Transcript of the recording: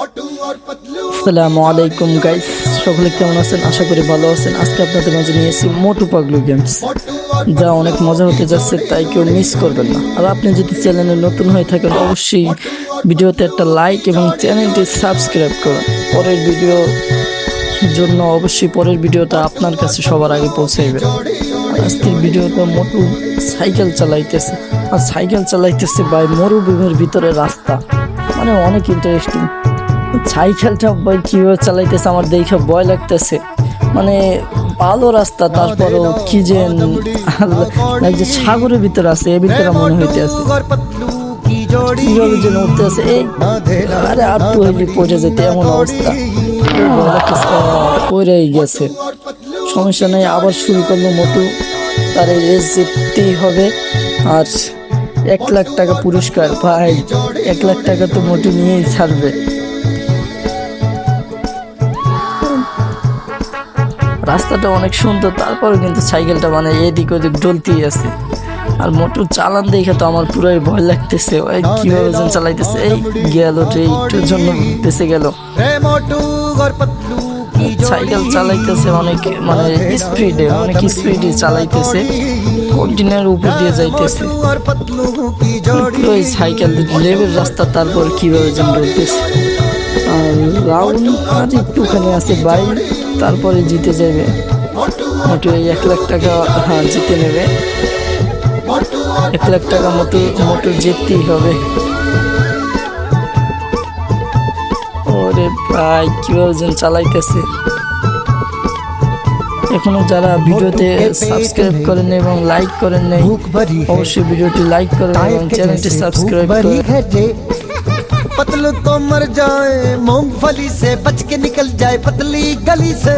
আসসালামু আলাইকুম গাইস, সকলে কেমন আছেন? আশা করি ভালো আছেন। আজকে আপনাদের মাঝে নিয়ে এসেছি মোটু পাগলু গেমস, যা অনেক মজা হতে যাচ্ছে, তাই কেউ মিস করবেন না। আর আপনি যদি চ্যানেলে নতুন হয়ে থাকেন, অবশ্যই ভিডিওতে একটা লাইক এবং চ্যানেলটি সাবস্ক্রাইব করুন। পরের ভিডিওর জন্য অবশ্যই পরের ভিডিওটা আপনার কাছে সবার আগে পৌঁছাইবে। আজকের ভিডিওতে মোটু সাইকেল চালাইতেছে, আর সাইকেল চালাইতেছে ভাই মরুভূমির ভিতরে রাস্তা, মানে অনেক ইন্টারেস্টিং। সাইকেলটা ভাই কিভাবে চালাইতেছে আমার দেখে ভয় লাগতেছে, মানে ভালো রাস্তা, তারপরও কি যে যে সাগরের ভিতরে আছে, এর ভিতরে মনে হইতে আছে কিভাবে যেন উঠতে আছে। এই আরে আর তো হইলে পড়ে যেতে এমন অবস্থা, পড়েই গেছে। সমস্যা নেই, আবার শুরু করলো মোটু। তার এই রেস জিততেই হবে। আর 1 লাখ টাকা পুরস্কার, ভাই 1 লাখ টাকা তো মোটু নিয়েই ছাড়বে। রাস্তাটা অনেক সুন্দর, তারপরে কিন্তু সাইকেলটা মানে এদিক ওদিক ডলতেই আছে। আর মোটু চালান দেখে তো আমার পুরাই ভয় লাগতেছে, ওই কিভাবে যেন চালাইতেছে। এই গেল রে, একটুর জন্য বেঁচে গেল। সাইকেল চালাইতেছে অনেক, মানে স্পিডে, অনেক স্পিডে চালাইতেছে, কন্টিনিউর উপর দিয়ে যাইতেছে পুরো সাইকেল লেভেল রাস্তা, তারপর কিভাবে যেন ডলতেছে। আর রাউন্ড আর একটুখানি আছে ভাই, তারপরে জিতে যাবে মোটু। এই 1 লাখ টাকা জিতে নেবে। 1 লাখ টাকা মোটু জিততেই হবে। ওরে ভাই কিভাবে যেন চালাইতেছে। এখনো যারা ভিডিওতে সাবস্ক্রাইব করেন এবং লাইক করেন নাই, অবশ্যই ভিডিওটি লাইক করেন এবং চ্যানেলটি সাবস্ক্রাইব করেন। पतलू तो मर जाए मूंगफली से, बच के निकल जाए पतली गली से।